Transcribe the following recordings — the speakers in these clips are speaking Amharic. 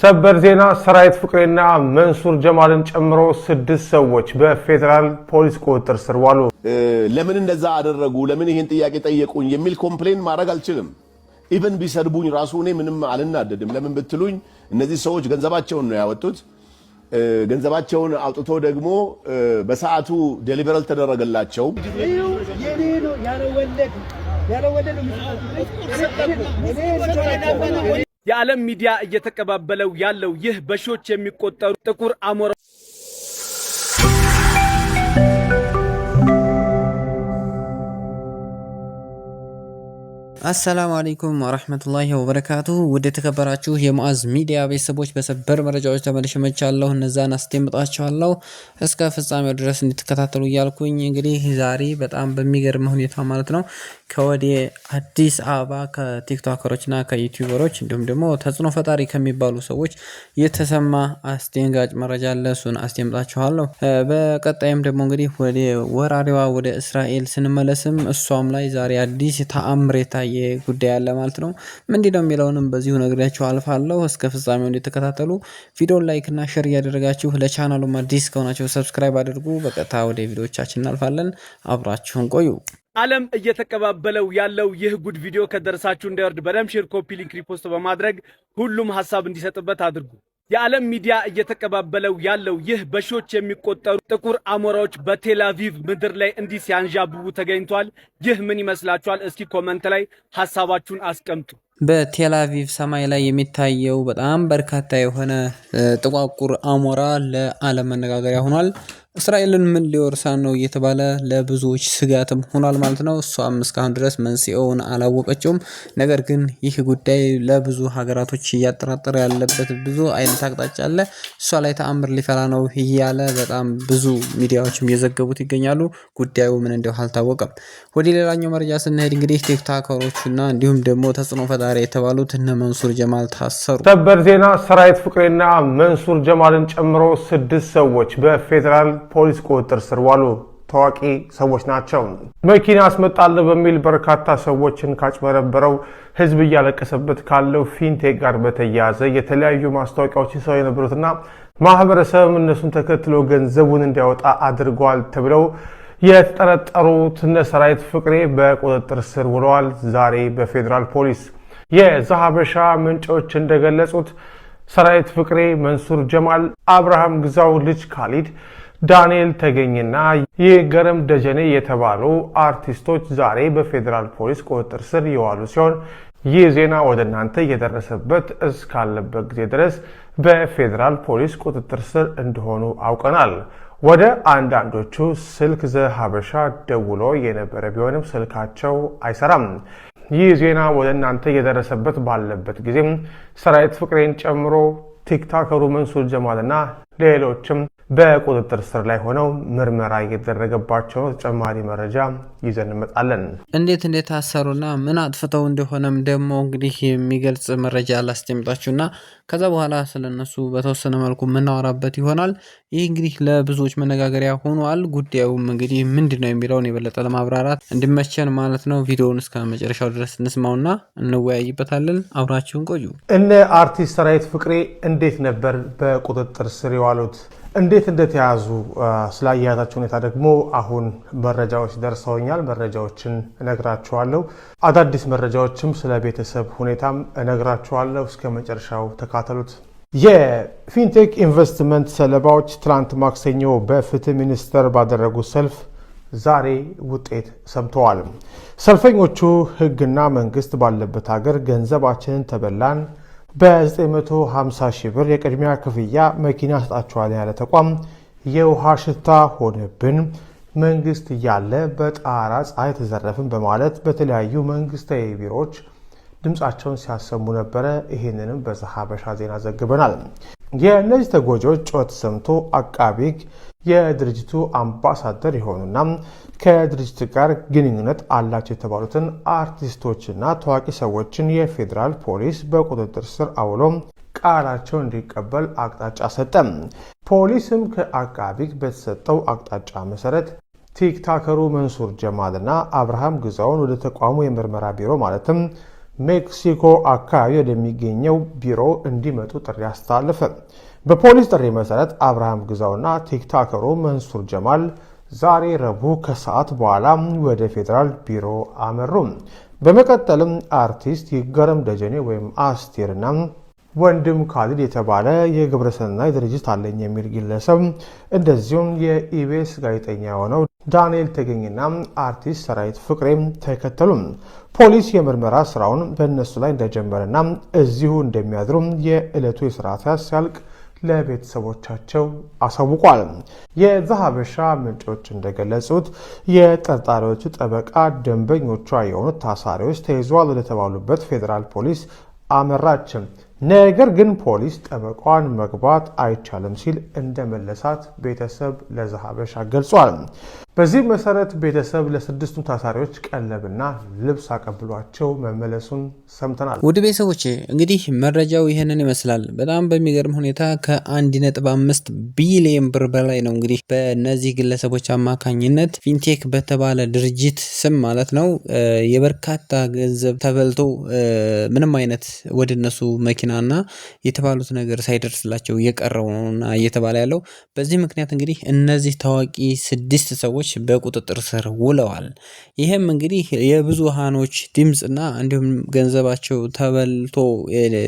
ሰበር ዜና ሰራዊት ፍቅሬና መንሱር ጀማልን ጨምሮ 6 ሰዎች በፌደራል ፖሊስ ቁጥጥር ስር ዋሉ። ለምን እንደዛ አደረጉ ለምን ይሄን ጥያቄ ጠየቁኝ የሚል ኮምፕሌን ማድረግ አልችልም። ኢቭን ቢሰድቡኝ ራሱ እኔ ምንም አልናደድም። ለምን ብትሉኝ እነዚህ ሰዎች ገንዘባቸውን ነው ያወጡት። ገንዘባቸውን አውጥቶ ደግሞ በሰዓቱ ዴሊቨራል ተደረገላቸው። የዓለም ሚዲያ እየተቀባበለው ያለው ይህ በሺዎች የሚቆጠሩ ጥቁር አሞራ አሰላሙ አለይኩም ወራህመቱላሂ ወበረካቱሁ። ወደ ተከበራችሁ የሙአዝ ሚዲያ ቤተሰቦች በሰበር መረጃዎች ተመልሼ መጥቻለሁ። እነዛን አስደምጣችኋለሁ እስከ ፍጻሜው ድረስ እንድትከታተሉ እያልኩኝ እንግዲህ ዛሬ በጣም በሚገርም ሁኔታ ማለት ነው ከወደ አዲስ አበባ ከቲክቶከሮችና ከዩቲዩበሮች እንዲሁም ደግሞ ተጽዕኖ ፈጣሪ ከሚባሉ ሰዎች የተሰማ አስደንጋጭ መረጃ አለ። እሱን አስደምጣችኋለሁ። በቀጣይም ደግሞ እንግዲህ ወደ ወራሪዋ ወደ እስራኤል ስንመለስም እሷም ላይ ዛሬ አዲስ ተአምር የታየ ጉዳይ አለ ማለት ነው። ምንድነው የሚለውንም በዚሁ ነግሬያችሁ አልፋለሁ። እስከ ፍጻሜው እንድትከታተሉ ቪዲዮን ላይክ እና ሼር እያደረጋችሁ ለቻናሉም አዲስ ከሆናችሁ ሰብስክራይብ አድርጉ። በቀጥታ ወደ ቪዲዮቻችን እናልፋለን። አብራችሁን ቆዩ። ዓለም እየተቀባበለው ያለው ይህ ጉድ ቪዲዮ ከደረሳችሁ እንዳይወርድ በደም ሼር፣ ኮፒ ሊንክ፣ ሪፖስት በማድረግ ሁሉም ሐሳብ እንዲሰጥበት አድርጉ። የዓለም ሚዲያ እየተቀባበለው ያለው ይህ በሺዎች የሚቆጠሩ ጥቁር አሞራዎች በቴል አቪቭ ምድር ላይ እንዲህ ሲያንዣብቡ ተገኝቷል። ይህ ምን ይመስላችኋል? እስኪ ኮመንት ላይ ሐሳባችሁን አስቀምጡ። በቴል አቪቭ ሰማይ ላይ የሚታየው በጣም በርካታ የሆነ ጥቋቁር አሞራ ለዓለም መነጋገሪያ ሆኗል። እስራኤልን ምን ሊወርሳን ነው እየተባለ ለብዙዎች ስጋትም ሆኗል ማለት ነው። እሷም እስካሁን ድረስ መንስኤውን አላወቀችውም። ነገር ግን ይህ ጉዳይ ለብዙ ሀገራቶች እያጠራጠረ ያለበት ብዙ አይነት አቅጣጫ አለ። እሷ ላይ ተአምር ሊፈላ ነው እያለ በጣም ብዙ ሚዲያዎችም እየዘገቡት ይገኛሉ። ጉዳዩ ምን እንደው አልታወቀም። ወደ ሌላኛው መረጃ ስንሄድ እንግዲህ ቲክቶከሮችና እንዲሁም ደግሞ ተጽዕኖ ፈጣሪ የተባሉት እነ መንሱር ጀማል ታሰሩ። ሰበር ዜና ሰራዊት ፍቅሬና መንሱር ጀማልን ጨምሮ 6 ሰዎች በፌደራል ፖሊስ ቁጥጥር ስር ዋሉ። ታዋቂ ሰዎች ናቸው። መኪና አስመጣለሁ በሚል በርካታ ሰዎችን ካጭበረበረው ህዝብ እያለቀሰበት ካለው ፊንቴክ ጋር በተያያዘ የተለያዩ ማስታወቂያዎችን ሰው የነበሩትና ማህበረሰብ እነሱን ተከትሎ ገንዘቡን እንዲያወጣ አድርጓል ተብለው የተጠረጠሩት እነ ሰራዊት ፍቅሬ በቁጥጥር ስር ውለዋል። ዛሬ በፌደራል ፖሊስ የዛሀበሻ ምንጮች እንደገለጹት ሰራዊት ፍቅሬ፣ መንሱር ጀማል፣ አብርሃም ግዛው ልጅ ካሊድ፣ ዳንኤል ተገኝና ይገረም ደጀኔ የተባሉ አርቲስቶች ዛሬ በፌደራል ፖሊስ ቁጥጥር ስር የዋሉ ሲሆን ይህ ዜና ወደ እናንተ እየደረሰበት እስካለበት ጊዜ ድረስ በፌደራል ፖሊስ ቁጥጥር ስር እንደሆኑ አውቀናል። ወደ አንዳንዶቹ ስልክ ዘሀበሻ ደውሎ የነበረ ቢሆንም ስልካቸው አይሰራም። ይህ ዜና ወደ እናንተ እየደረሰበት ባለበት ጊዜ ሰራዊት ፍቅሬን ጨምሮ ቲክቶከሩ መንሱር ጀማልና ሌሎችም በቁጥጥር ስር ላይ ሆነው ምርመራ እየተደረገባቸው ተጨማሪ መረጃ ይዘን እንመጣለን። እንዴት ታሰሩና ምን አጥፍተው እንደሆነም ደግሞ እንግዲህ የሚገልጽ መረጃ አላስደምጣችሁና ከዛ በኋላ ስለነሱ በተወሰነ መልኩ የምናወራበት ይሆናል። ይህ እንግዲህ ለብዙዎች መነጋገሪያ ሆኗል። ጉዳዩም እንግዲህ ምንድነው የሚለውን የበለጠ ለማብራራት እንዲመቸን ማለት ነው ቪዲዮውን እስከ መጨረሻው ድረስ እንስማውና እንወያይበታለን። አብራችሁን ቆዩ። እነ አርቲስት ሰራዊት ፍቅሬ እንዴት ነበር በቁጥጥር ስር የዋሉት? እንዴት እንደተያዙ ስላያያዛቸው ሁኔታ ደግሞ አሁን መረጃዎች ደርሰውኛል። መረጃዎችን እነግራችኋለሁ። አዳዲስ መረጃዎችም ስለ ቤተሰብ ሁኔታም እነግራችኋለሁ። እስከ መጨረሻው ተካተሉት። የፊንቴክ ኢንቨስትመንት ሰለባዎች ትላንት ማክሰኞ በፍትህ ሚኒስቴር ባደረጉት ሰልፍ ዛሬ ውጤት ሰምተዋል። ሰልፈኞቹ ህግና መንግስት ባለበት ሀገር ገንዘባችንን ተበላን፣ በ950 ሺህ ብር የቅድሚያ ክፍያ መኪና ሰጣቸዋል ያለ ተቋም የውሃ ሽታ ሆነብን፣ መንግስት እያለ በጣራ ፀሐይ ተዘረፍን በማለት በተለያዩ መንግስታዊ ቢሮዎች ድምፃቸውን ሲያሰሙ ነበረ። ይህንንም በዛሀበሻ ዜና ዘግበናል። የእነዚህ ተጎጂዎች ጩኸት ሰምቶ አቃቤ ሕግ የድርጅቱ አምባሳደር የሆኑና ከድርጅቱ ጋር ግንኙነት አላቸው የተባሉትን አርቲስቶችና ታዋቂ ሰዎችን የፌዴራል ፖሊስ በቁጥጥር ስር አውሎ ቃላቸው እንዲቀበል አቅጣጫ ሰጠ። ፖሊስም ከአቃቤ ሕግ በተሰጠው አቅጣጫ መሰረት ቲክቶከሩ መንሱር ጀማልና አብርሃም ግዛውን ወደ ተቋሙ የምርመራ ቢሮ ማለትም ሜክሲኮ አካባቢ ወደሚገኘው ቢሮ እንዲመጡ ጥሪ አስተላለፈ። በፖሊስ ጥሪ መሰረት አብርሃም ግዛውና ቲክቶከሩ መንሱር ጀማል ዛሬ ረቡዕ ከሰዓት በኋላ ወደ ፌዴራል ቢሮ አመሩ። በመቀጠልም አርቲስት ይገረም ደጀኔ ወይም አስቴርና ወንድም ካሊድ የተባለ የግብረሰናይ ድርጅት አለኝ የሚል ግለሰብ እንደዚሁም የኢቢኤስ ጋዜጠኛ የሆነው ዳንኤል ተገኝና አርቲስት ሰራዊት ፍቅሬም ተከተሉ። ፖሊስ የምርመራ ስራውን በእነሱ ላይ እንደጀመረና እዚሁ እንደሚያድሩ የዕለቱ የስራ ሰዓት ሲያልቅ ለቤተሰቦቻቸው አሳውቋል። የዛሀበሻ ምንጮች እንደገለጹት የጠርጣሪዎቹ ጠበቃ ደንበኞቿ የሆኑት ታሳሪዎች ተይዘዋል ወደተባሉበት ፌዴራል ፖሊስ አመራች። ነገር ግን ፖሊስ ጠበቃዋን መግባት አይቻልም ሲል እንደመለሳት ቤተሰብ ለዛሀበሻ ገልጿል። በዚህ መሰረት ቤተሰብ ለስድስቱም ታሳሪዎች ቀለብና ልብስ አቀብሏቸው መመለሱን ሰምተናል። ውድ ቤተሰቦች እንግዲህ መረጃው ይህንን ይመስላል። በጣም በሚገርም ሁኔታ ከ1.5 ቢሊዮን ብር በላይ ነው እንግዲህ በእነዚህ ግለሰቦች አማካኝነት ፊንቴክ በተባለ ድርጅት ስም ማለት ነው የበርካታ ገንዘብ ተበልቶ ምንም አይነት ወደ እነሱ መኪናና የተባሉት ነገር ሳይደርስላቸው እየቀረው ነውና እየተባለ ያለው በዚህ ምክንያት እንግዲህ እነዚህ ታዋቂ 6 ሰዎች በቁጥጥር ስር ውለዋል። ይሄም እንግዲህ የብዙሃኖች ድምጽና እንዲሁም ገንዘባቸው ተበልቶ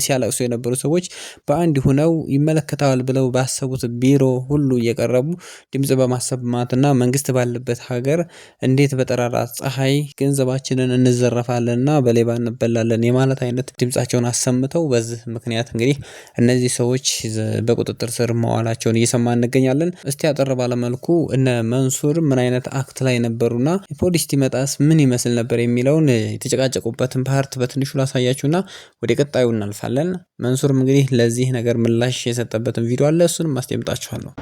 ሲያለቅሱ የነበሩ ሰዎች በአንድ ሆነው ይመለከታል ብለው ባሰቡት ቢሮ ሁሉ እየቀረቡ ድምጽ በማሰማትና መንግስት ባለበት ሀገር እንዴት በጠራራ ፀሐይ ገንዘባችንን እንዘረፋለንና በሌባ እንበላለን የማለት አይነት ድምጻቸውን አሰምተው በዚህ ምክንያት እንግዲህ እነዚህ ሰዎች በቁጥጥር ስር መዋላቸውን እየሰማ እንገኛለን። እስቲ አጠር ባለ መልኩ እነ መንሱር ምን አይነት አክት ላይ ነበሩና ፖሊስ ሲመጣስ ምን ይመስል ነበር የሚለውን የተጨቃጨቁበትን ፓርት በትንሹ ላሳያችሁና ወደ ቀጣዩ እናልፋለን። መንሱርም እንግዲህ ለዚህ ነገር ምላሽ የሰጠበትን ቪዲዮ አለ፣ እሱንም አስደምጣችኋለሁ።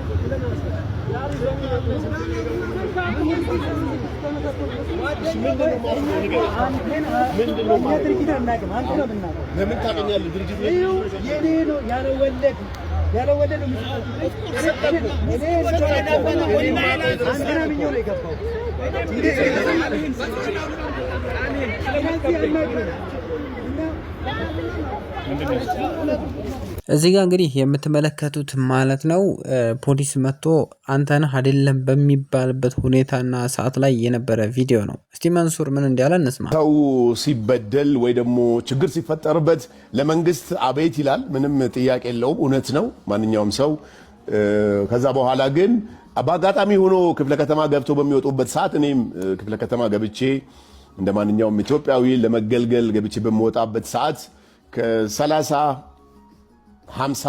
እዚህ ጋር እንግዲህ የምትመለከቱት ማለት ነው ፖሊስ መጥቶ አንተነህ አይደለም በሚባልበት ሁኔታና ሰዓት ላይ የነበረ ቪዲዮ ነው። እስቲ መንሱር ምን እንዳለ እንስማ። ሰው ሲበደል ወይ ደግሞ ችግር ሲፈጠርበት ለመንግስት አቤት ይላል። ምንም ጥያቄ የለውም፣ እውነት ነው ማንኛውም ሰው። ከዛ በኋላ ግን በአጋጣሚ ሆኖ ክፍለ ከተማ ገብቶ በሚወጡበት ሰዓት እኔም ክፍለ ከተማ ገብቼ እንደ ማንኛውም ኢትዮጵያዊ ለመገልገል ገብቼ በመወጣበት ሰዓት ከ30-50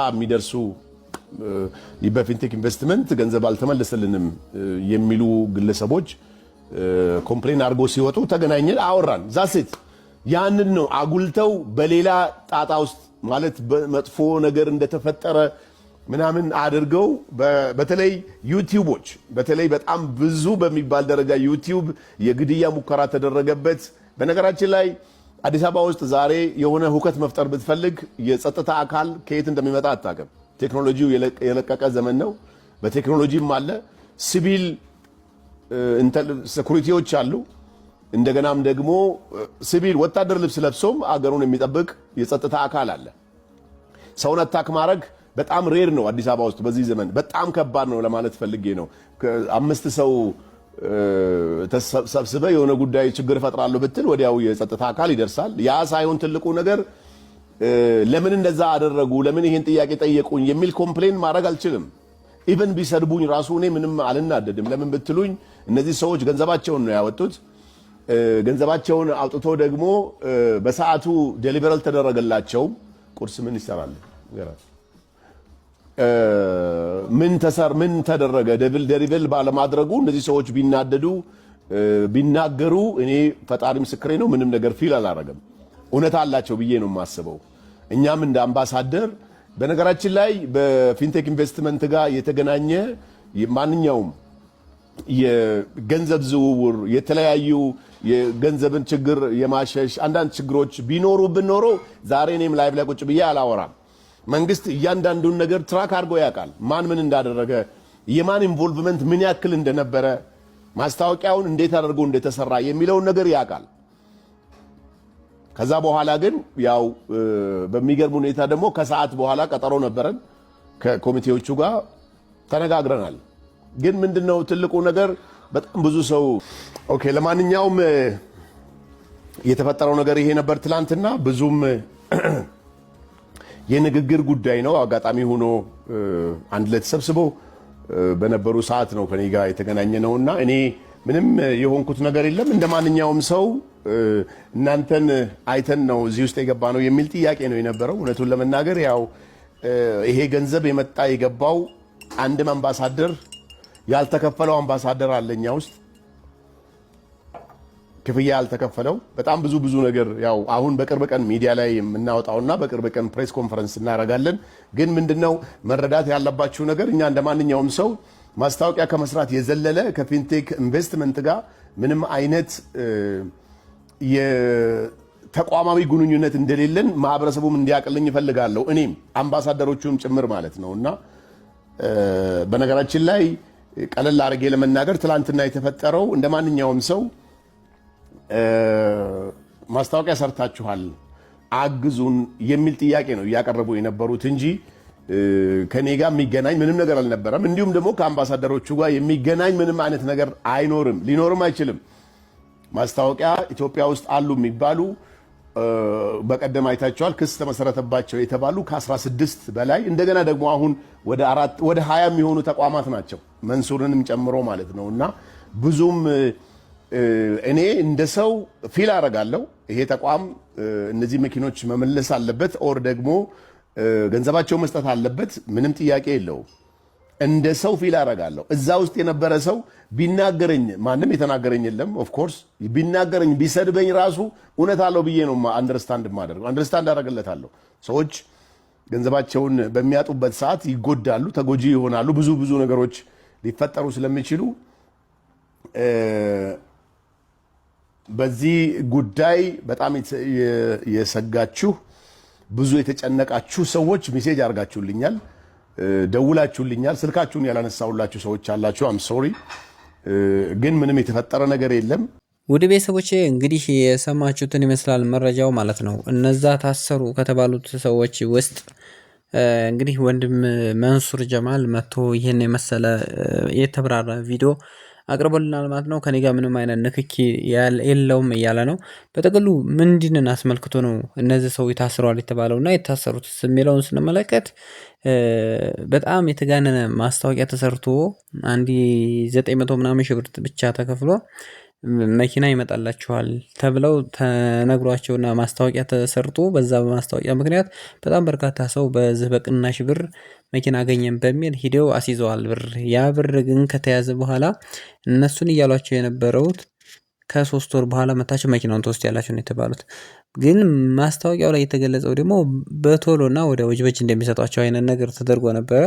የሚደርሱ በፊንቴክ ኢንቨስትመንት ገንዘብ አልተመለሰልንም የሚሉ ግለሰቦች ኮምፕሌን አድርጎ ሲወጡ ተገናኘን፣ አወራን። ዛሴት ያንን ነው አጉልተው በሌላ ጣጣ ውስጥ ማለት በመጥፎ ነገር እንደተፈጠረ ምናምን አድርገው በተለይ ዩቲዩቦች በተለይ በጣም ብዙ በሚባል ደረጃ ዩቲዩብ የግድያ ሙከራ ተደረገበት። በነገራችን ላይ አዲስ አበባ ውስጥ ዛሬ የሆነ ሁከት መፍጠር ብትፈልግ የጸጥታ አካል ከየት እንደሚመጣ አታውቅም። ቴክኖሎጂው የለቀቀ ዘመን ነው። በቴክኖሎጂም አለ ሲቪል ሴኩሪቲዎች አሉ። እንደገናም ደግሞ ሲቪል ወታደር ልብስ ለብሶም አገሩን የሚጠብቅ የጸጥታ አካል አለ። ሰውን አታክ ማድረግ በጣም ሬር ነው አዲስ አበባ ውስጥ በዚህ ዘመን በጣም ከባድ ነው ለማለት ፈልጌ ነው። 5 ሰው ተሰብስበ የሆነ ጉዳይ ችግር ፈጥራለሁ ብትል ወዲያው የጸጥታ አካል ይደርሳል። ያ ሳይሆን ትልቁ ነገር ለምን እንደዛ አደረጉ ለምን ይሄን ጥያቄ ጠየቁኝ የሚል ኮምፕሌን ማድረግ አልችልም። ኢቭን ቢሰድቡኝ ራሱ እኔ ምንም አልናደድም። ለምን ብትሉኝ እነዚህ ሰዎች ገንዘባቸውን ነው ያወጡት። ገንዘባቸውን አውጥቶ ደግሞ በሰዓቱ ዴሊቨራል ተደረገላቸው። ቁርስ ምን ይሰራል ምን ተደረገ ዴሊቨል ባለማድረጉ እነዚህ ሰዎች ቢናደዱ ቢናገሩ እኔ ፈጣሪ ምስክሬ ነው ምንም ነገር ፊል አላረገም። እውነት አላቸው ብዬ ነው የማስበው። እኛም እንደ አምባሳደር በነገራችን ላይ በፊንቴክ ኢንቨስትመንት ጋር የተገናኘ ማንኛውም የገንዘብ ዝውውር የተለያዩ የገንዘብን ችግር የማሸሽ አንዳንድ ችግሮች ቢኖሩብን ኖሮ ዛሬ እኔም ላይቭ ላይ ቁጭ ብዬ አላወራም። መንግስት እያንዳንዱን ነገር ትራክ አድርጎ ያውቃል። ማን ምን እንዳደረገ የማን ኢንቮልቭመንት ምን ያክል እንደነበረ ማስታወቂያውን እንዴት አድርጎ እንደተሰራ የሚለውን ነገር ያውቃል። ከዛ በኋላ ግን ያው በሚገርም ሁኔታ ደግሞ ከሰዓት በኋላ ቀጠሮ ነበረን ከኮሚቴዎቹ ጋር ተነጋግረናል። ግን ምንድነው ትልቁ ነገር በጣም ብዙ ሰው ኦኬ፣ ለማንኛውም የተፈጠረው ነገር ይሄ ነበር ትላንትና። ብዙም የንግግር ጉዳይ ነው። አጋጣሚ ሆኖ አንድ ላይ ተሰብስበው በነበሩ ሰዓት ነው ከኔ ጋር የተገናኘ ነውና እኔ ምንም የሆንኩት ነገር የለም። እንደማንኛውም ሰው እናንተን አይተን ነው እዚህ ውስጥ የገባ ነው የሚል ጥያቄ ነው የነበረው። እውነቱን ለመናገር ያው ይሄ ገንዘብ የመጣ የገባው አንድም አምባሳደር ያልተከፈለው አምባሳደር አለኛ ውስጥ ክፍያ ያልተከፈለው በጣም ብዙ ነገር ያው አሁን በቅርብ ቀን ሚዲያ ላይ የምናወጣውና በቅርብ ቀን ፕሬስ ኮንፈረንስ እናደርጋለን። ግን ምንድነው መረዳት ያለባችሁ ነገር እኛ እንደማንኛውም ሰው ማስታወቂያ ከመስራት የዘለለ ከፊንቴክ ኢንቨስትመንት ጋር ምንም አይነት የተቋማዊ ግንኙነት እንደሌለን ማህበረሰቡም እንዲያቀልኝ ይፈልጋለሁ። እኔም አምባሳደሮቹም ጭምር ማለት ነውና በነገራችን ላይ ቀለል አድርጌ ለመናገር ትላንትና የተፈጠረው እንደማንኛውም ሰው ማስታወቂያ ሰርታችኋል አግዙን የሚል ጥያቄ ነው እያቀረቡ የነበሩት እንጂ ከኔ ጋር የሚገናኝ ምንም ነገር አልነበረም። እንዲሁም ደግሞ ከአምባሳደሮቹ ጋር የሚገናኝ ምንም አይነት ነገር አይኖርም፣ ሊኖርም አይችልም። ማስታወቂያ ኢትዮጵያ ውስጥ አሉ የሚባሉ በቀደም አይታቸዋል ክስ ተመሰረተባቸው የተባሉ ከ16 በላይ እንደገና ደግሞ አሁን ወደ 20 የሚሆኑ ተቋማት ናቸው መንሱርንም ጨምሮ ማለት ነውና ብዙም እኔ እንደ ሰው ፊል አደርጋለሁ ይሄ ተቋም እነዚህ መኪኖች መመለስ አለበት ኦር ደግሞ ገንዘባቸው መስጠት አለበት። ምንም ጥያቄ የለው። እንደ ሰው ፊል አደርጋለሁ። እዛ ውስጥ የነበረ ሰው ቢናገረኝ ማንም የተናገረኝ የለም። ኦፍ ኮርስ ቢናገረኝ ቢሰድበኝ ራሱ እውነት አለው ብዬ ነው አንደርስታንድ አደርግለታለሁ። ሰዎች ገንዘባቸውን በሚያጡበት ሰዓት ይጎዳሉ፣ ተጎጂ ይሆናሉ። ብዙ ነገሮች ሊፈጠሩ ስለሚችሉ በዚህ ጉዳይ በጣም የሰጋችሁ ብዙ የተጨነቃችሁ ሰዎች ሜሴጅ አድርጋችሁልኛል፣ ደውላችሁልኛል። ስልካችሁን ያላነሳሁላችሁ ሰዎች አላችሁ። አም ሶሪ፣ ግን ምንም የተፈጠረ ነገር የለም። ውድ ቤተሰቦቼ እንግዲህ የሰማችሁትን ይመስላል መረጃው ማለት ነው። እነዛ ታሰሩ ከተባሉት ሰዎች ውስጥ እንግዲህ ወንድም መንሱር ጀማል መጥቶ ይህን የመሰለ የተብራራ ቪዲዮ አቅርቦልናል ማለት ነው። ከኔ ጋር ምንም አይነት ንክኪ የለውም እያለ ነው። በጥቅሉ ምንድንን አስመልክቶ ነው እነዚህ ሰው ታስረዋል የተባለውና የታሰሩት የሚለውን ስንመለከት በጣም የተጋነነ ማስታወቂያ ተሰርቶ 900 ምናምን ሺህ ብር ብቻ ተከፍሎ መኪና ይመጣላችኋል ተብለው ተነግሯቸውና ማስታወቂያ ተሰርቶ በዛ በማስታወቂያ ምክንያት በጣም በርካታ ሰው በዚህ በቅናሽ ብር መኪና አገኘን በሚል ሂደው አስይዘዋል ብር። ያ ብር ግን ከተያዘ በኋላ እነሱን እያሏቸው የነበረውት ከ3 ወር በኋላ መታችሁ መኪናውን ትወስዳላችሁ ነው የተባሉት። ግን ማስታወቂያው ላይ የተገለጸው ደግሞ በቶሎና ወደ ወጅበጅ እንደሚሰጧቸው አይነት ነገር ተደርጎ ነበረ።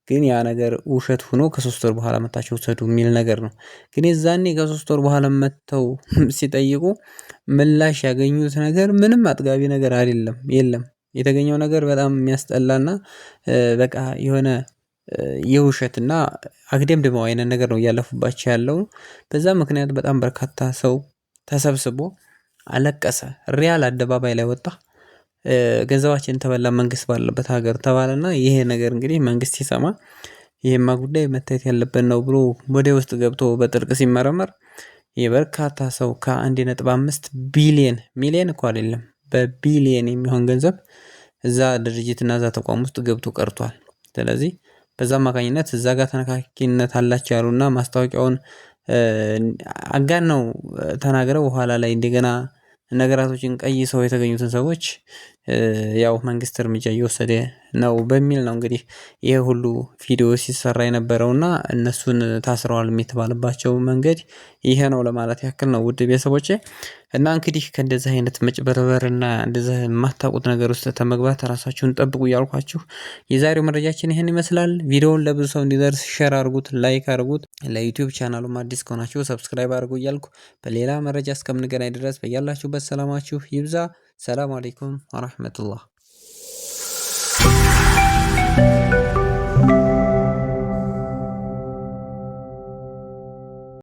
ግን ያ ነገር ውሸት ሆኖ ከ3 ወር በኋላ መታችሁ ውሰዱ የሚል ነገር ነው። ግን የዛኔ ከ3 ወር በኋላ መተው ሲጠይቁ ምላሽ ያገኙት ነገር ምንም አጥጋቢ ነገር አይደለም፣ የለም። የተገኘው ነገር በጣም የሚያስጠላና በቃ የሆነ የውሸትና አግደምድመው አይነት ነገር ነው እያለፉባቸው ያለው። በዛ ምክንያት በጣም በርካታ ሰው ተሰብስቦ አለቀሰ። ሪያል አደባባይ ላይ ወጣ። ገንዘባችን ተበላ መንግስት ባለበት ሀገር ተባለና ይሄ ነገር እንግዲህ መንግስት ሲሰማ ይሄማ ጉዳይ መታየት ያለበት ነው ብሎ ወደ ውስጥ ገብቶ በጥልቅ ሲመረመር የበርካታ ሰው ከ1.5 ቢሊየን ሚሊየን እኮ አይደለም በቢሊየን የሚሆን ገንዘብ እዛ ድርጅትና እዛ ተቋም ውስጥ ገብቶ ቀርቷል። ስለዚህ በዛ አማካኝነት እዛ ጋር ተነካኪነት አላቸው ያሉና ማስታወቂያውን አጋን ነው ተናግረው በኋላ ላይ እንደገና ነገራቶችን ቀይሰው የተገኙትን ሰዎች ያው መንግስት እርምጃ እየወሰደ ነው በሚል ነው እንግዲህ ይሄ ሁሉ ቪዲዮ ሲሰራ የነበረውና እነሱን ታስረዋል የተባለባቸው መንገድ ይሄ ነው ለማለት ያክል ነው። ውድ ቤተሰቦቼ እና እንግዲህ ከእንደዚህ አይነት መጭበርበርና እንደዚህ የማታውቁት ነገር ውስጥ ተመግባት ራሳችሁን ጠብቁ እያልኳችሁ የዛሬው መረጃችን ይሄን ይመስላል። ቪዲዮውን ለብዙ ሰው እንዲደርስ ሼር አድርጉት፣ ላይክ አድርጉት። ለዩቲዩብ ቻናሉም አዲስ ከሆናችሁ ሰብስክራይብ አድርጉ እያልኩ በሌላ መረጃ እስከምንገናኝ ድረስ በያላችሁበት ሰላማችሁ ይብዛ። ሰላም አለይኩም ወራህመቱላህ።